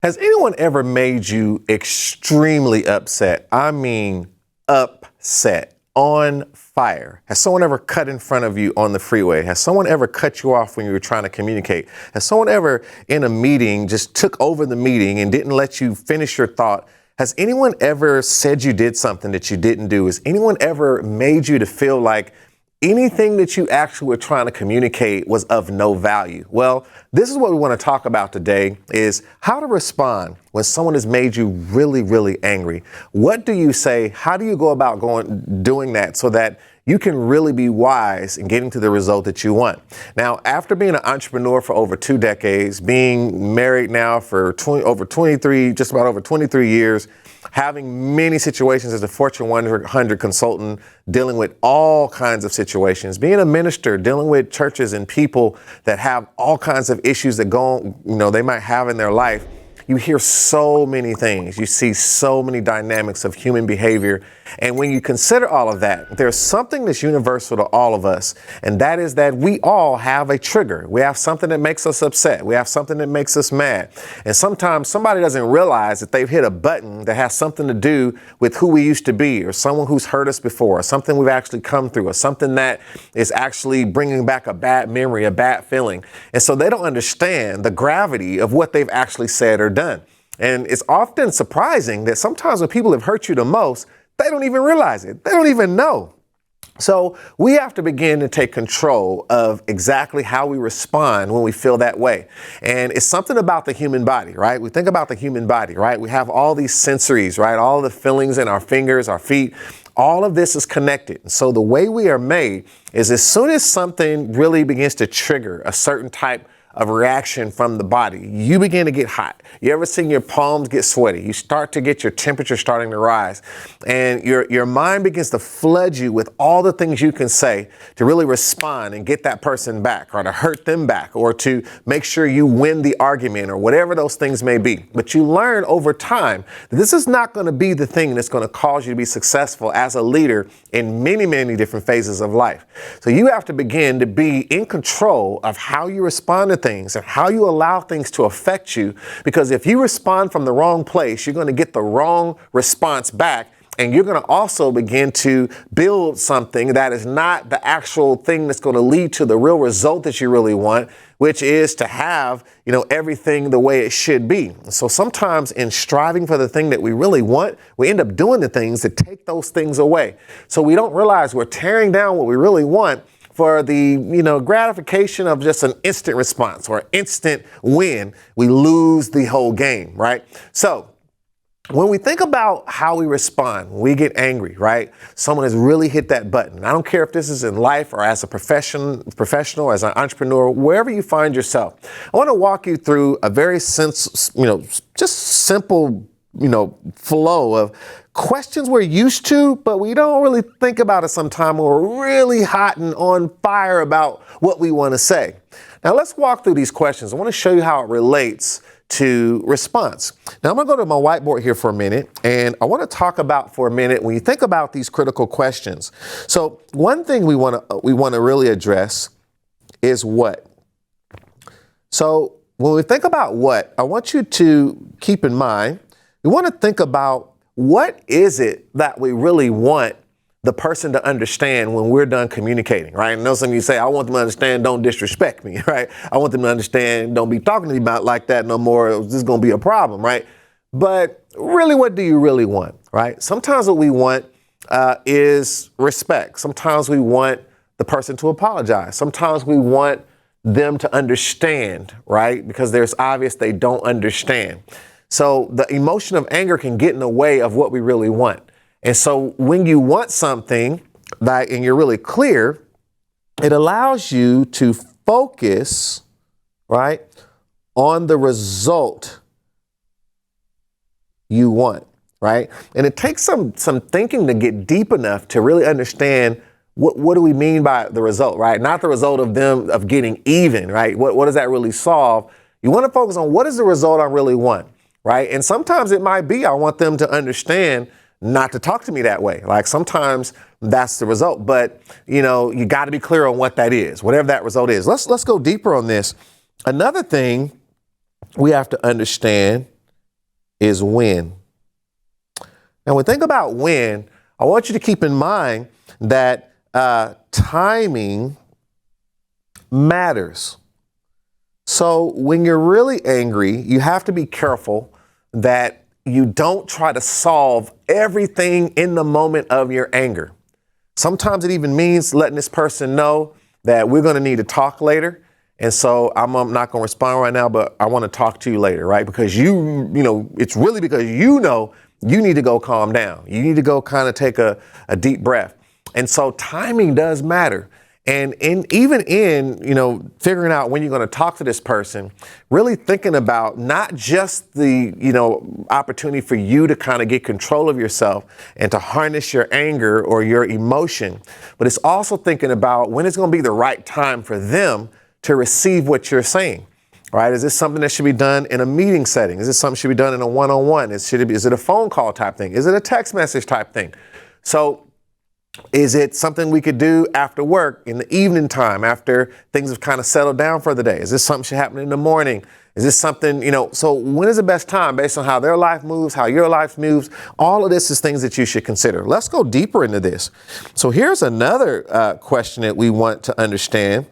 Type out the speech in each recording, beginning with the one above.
Has anyone ever made you extremely upset? I mean, upset, on fire. Has someone ever cut in front of you on the freeway? Has someone ever cut you off when you were trying to communicate? Has someone ever in a meeting just took over the meeting and didn't let you finish your thought? Has anyone ever said you did something that you didn't do? Has anyone ever made you to feel like anything that you actually were trying to communicate was of no value? Well, this is what we want to talk about today, is how to respond when someone has made you really, really angry. What do you say? How do you go about doing that so that you can really be wise in getting to the result that you want? Now, after being an entrepreneur for over 2 decades, being married now for over 23 years, having many situations as a Fortune 100 consultant, dealing with all kinds of situations, being a minister, dealing with churches and people that have all kinds of issues that they might have in their life. You hear so many things. You see so many dynamics of human behavior. And when you consider all of that, there's something that's universal to all of us. And that is that we all have a trigger. We have something that makes us upset. We have something that makes us mad. And sometimes somebody doesn't realize that they've hit a button that has something to do with who we used to be, or someone who's hurt us before, or something we've actually come through, or something that is actually bringing back a bad memory, a bad feeling. And so they don't understand the gravity of what they've actually said or done. And it's often surprising that sometimes when people have hurt you the most, they don't even realize it. They don't even know. So we have to begin to take control of exactly how we respond when we feel that way. And it's something about the human body, right? We think about the human body, right? We have all these sensories, right? All the feelings in our fingers, our feet, all of this is connected. And so the way we are made is as soon as something really begins to trigger a certain type of reaction from the body, you begin to get hot. You ever seen your palms get sweaty? You start to get your temperature starting to rise, and your mind begins to flood you with all the things you can say to really respond and get that person back, or to hurt them back, or to make sure you win the argument, or whatever those things may be. But you learn over time that this is not going to be the thing that's going to cause you to be successful as a leader in many, many different phases of life. So you have to begin to be in control of how you respond to things and how you allow things to affect you, because if you respond from the wrong place, you're going to get the wrong response back. And you're going to also begin to build something that is not the actual thing that's going to lead to the real result that you really want, which is to have, everything the way it should be. So sometimes in striving for the thing that we really want, we end up doing the things that take those things away. So we don't realize we're tearing down what we really want for the, gratification of just an instant response or instant win. We lose the whole game, right? So when we think about how we respond, when we get angry, right? Someone has really hit that button. I don't care if this is in life or as a professional, as an entrepreneur, wherever you find yourself. I want to walk you through a very just simple, flow of questions we're used to, but we don't really think about it sometimes when we're really hot and on fire about what we want to say. Now let's walk through these questions. I want to show you how it relates to response. Now I'm going to go to my whiteboard here for a minute, and I want to talk about for a minute when you think about these critical questions. So one thing we want to really address is what. So when we think about what, I want you to keep in mind, we want to think about what is it that we really want the person to understand when we're done communicating, right? And those of you say, I want them to understand, don't disrespect me, right? I want them to understand, don't be talking to me about like that no more. This is going to be a problem, right? But really, what do you really want, right? Sometimes what we want is respect. Sometimes we want the person to apologize. Sometimes we want them to understand, right? Because there's obvious they don't understand. So the emotion of anger can get in the way of what we really want. And so when you want something and you're really clear, it allows you to focus, right, on the result you want, right? And it takes some thinking to get deep enough to really understand what do we mean by the result, right? Not the result of getting even, right? What does that really solve? You want to focus on what is the result I really want, right? And sometimes it might be I want them to understand not to talk to me that way. Like sometimes that's the result, but you got to be clear on what that is, whatever that result is. Let's go deeper on this. Another thing we have to understand is when. Now, when we think about when, I want you to keep in mind that timing matters. So when you're really angry, you have to be careful that you don't try to solve everything in the moment of your anger. Sometimes it even means letting this person know that we're going to need to talk later. And so I'm not going to respond right now, but I want to talk to you later, right? Because it's really because you need to go calm down. You need to go kind of take a deep breath. And so timing does matter. And even in figuring out when you're going to talk to this person, really thinking about not just the, opportunity for you to kind of get control of yourself and to harness your anger or your emotion, but it's also thinking about when it's going to be the right time for them to receive what you're saying. Right? Is this something that should be done in a meeting setting? Is this something that should be done in a one-on-one? Is it a phone call type thing? Is it a text message type thing? So is it something we could do after work in the evening time after things have kind of settled down for the day? Is this something should happen in the morning? Is this something, so when is the best time based on how their life moves, how your life moves? All of this is things that you should consider. Let's go deeper into this. So here's another question that we want to understand,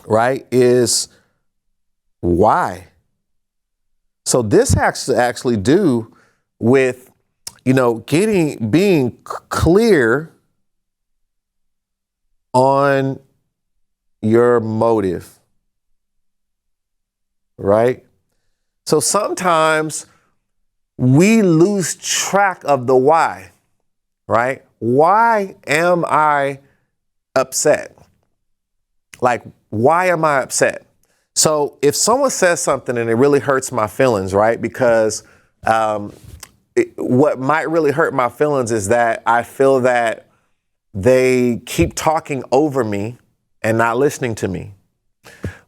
right, is why? So this has to actually do with, being clear on your motive, right? So sometimes we lose track of the why, right? Why am I upset? Like, why am I upset? So if someone says something and it really hurts my feelings, right? Because what might really hurt my feelings is that I feel that they keep talking over me and not listening to me.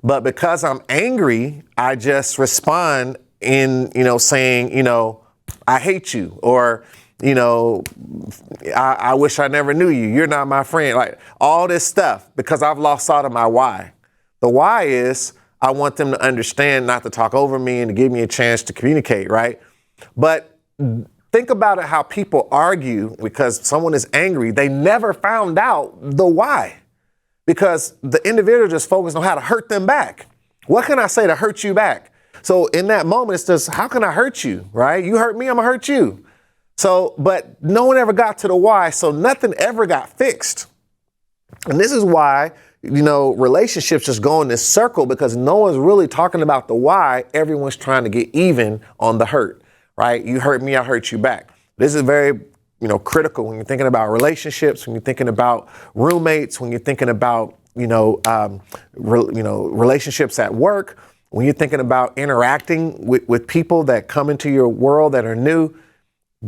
But because I'm angry, I just respond in, saying, I hate you, or, I wish I never knew you. You're not my friend. Like all this stuff, because I've lost sight of my why. The why is I want them to understand, not to talk over me and to give me a chance to communicate, right? But think about it, how people argue because someone is angry. They never found out the why, because the individual just focused on how to hurt them back. What can I say to hurt you back? So in that moment, it's just, how can I hurt you, right? You hurt me, I'm gonna hurt you. So, but no one ever got to the why, so nothing ever got fixed. And this is why, relationships just go in this circle, because no one's really talking about the why. Everyone's trying to get even on the hurt. Right? You hurt me, I hurt you back. This is very, critical when you're thinking about relationships, when you're thinking about roommates, when you're thinking about, relationships at work, when you're thinking about interacting with people that come into your world that are new,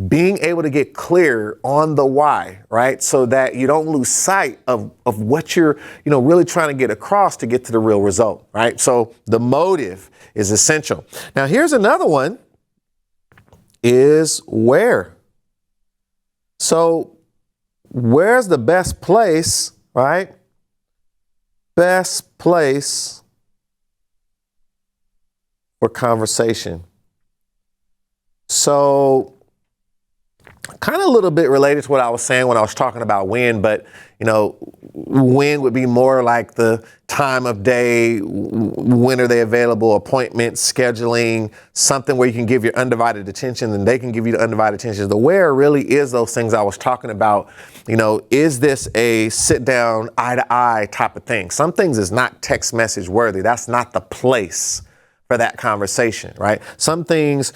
being able to get clear on the why, right? So that you don't lose sight of what you're, really trying to get across to get to the real result, right? So the motive is essential. Now, here's another one. Is where. So where's the best place, right? Best place for conversation. So kind of a little bit related to what I was saying when I was talking about when, but when would be more like the time of day, when are they available, appointments, scheduling, something where you can give your undivided attention and they can give you the undivided attention. The where really is those things I was talking about. Is this a sit down, eye to eye type of thing? Some things is not text message worthy. That's not the place for that conversation, right? Some things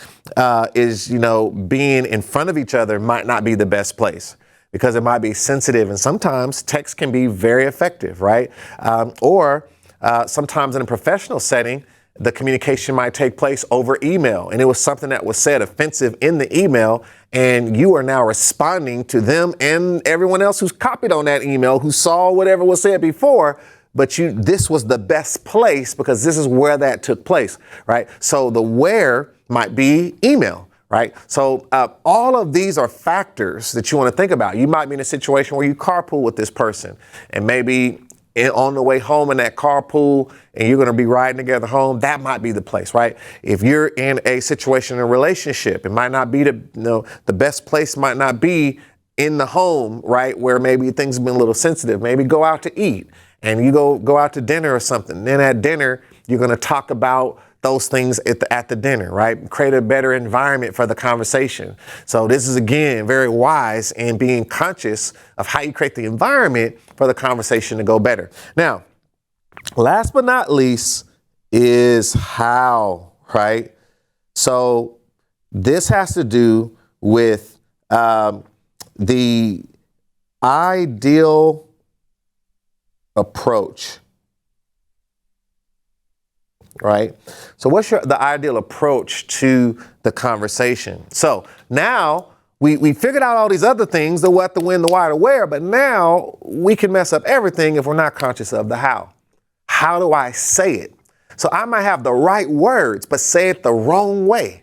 is, being in front of each other might not be the best place, because it might be sensitive, and sometimes text can be very effective, right? Or sometimes in a professional setting, the communication might take place over email, and it was something that was said offensive in the email, and you are now responding to them and everyone else who's copied on that email, who saw whatever was said before, but this was the best place because this is where that took place, right? So the where might be email. Right? So all of these are factors that you want to think about. You might be in a situation where you carpool with this person, and maybe on the way home in that carpool and you're going to be riding together home, that might be the place, right? If you're in a situation, in a relationship, it might not be the best place might not be in the home, right? Where maybe things have been a little sensitive. Maybe go out to eat and you go out to dinner or something. Then at dinner, you're going to talk about those things at the dinner, right? Create a better environment for the conversation. So this is, again, very wise in being conscious of how you create the environment for the conversation to go better. Now, last but not least is how, right? So this has to do with the ideal approach. Right? So what's the ideal approach to the conversation? So now we figured out all these other things, the what, the when, the why, the where, but now we can mess up everything if we're not conscious of the how. How do I say it? So I might have the right words, but say it the wrong way,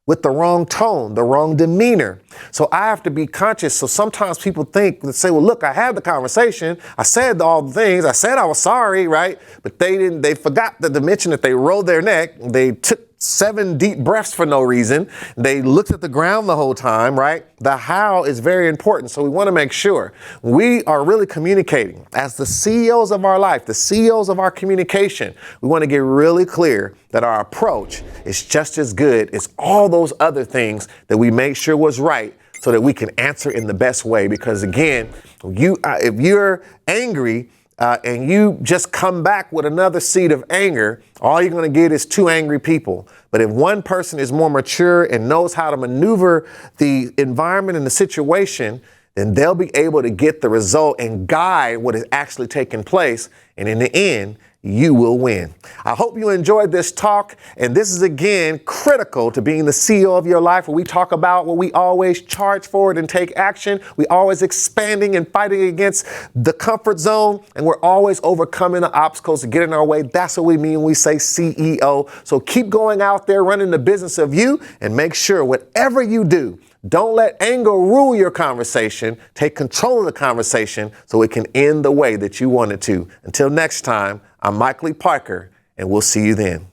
with the wrong tone, the wrong demeanor. So I have to be conscious. So sometimes people say, well, look, I had the conversation. I said all the things. I said I was sorry, right? But they forgot to mention that they rolled their neck. They took 7 deep breaths for no reason. They looked at the ground the whole time, right? The how is very important. So we want to make sure we are really communicating as the CEOs of our life, the CEOs of our communication. We want to get really clear that our approach is just as good as all those other things that we made sure was right, so that we can answer in the best way. Because again, if you're angry, and you just come back with another seed of anger, all you're going to get is 2 angry people. But if one person is more mature and knows how to maneuver the environment and the situation, then they'll be able to get the result and guide what is actually taking place. And in the end, you will win. I hope you enjoyed this talk. And this is, again, critical to being the CEO of your life, where we talk about what we always charge forward and take action. We always expanding and fighting against the comfort zone. And we're always overcoming the obstacles to get in our way. That's what we mean when we say CEO. So keep going out there, running the business of you, and make sure whatever you do, don't let anger rule your conversation. Take control of the conversation so it can end the way that you want it to. Until next time, I'm Mike Lee Parker, and we'll see you then.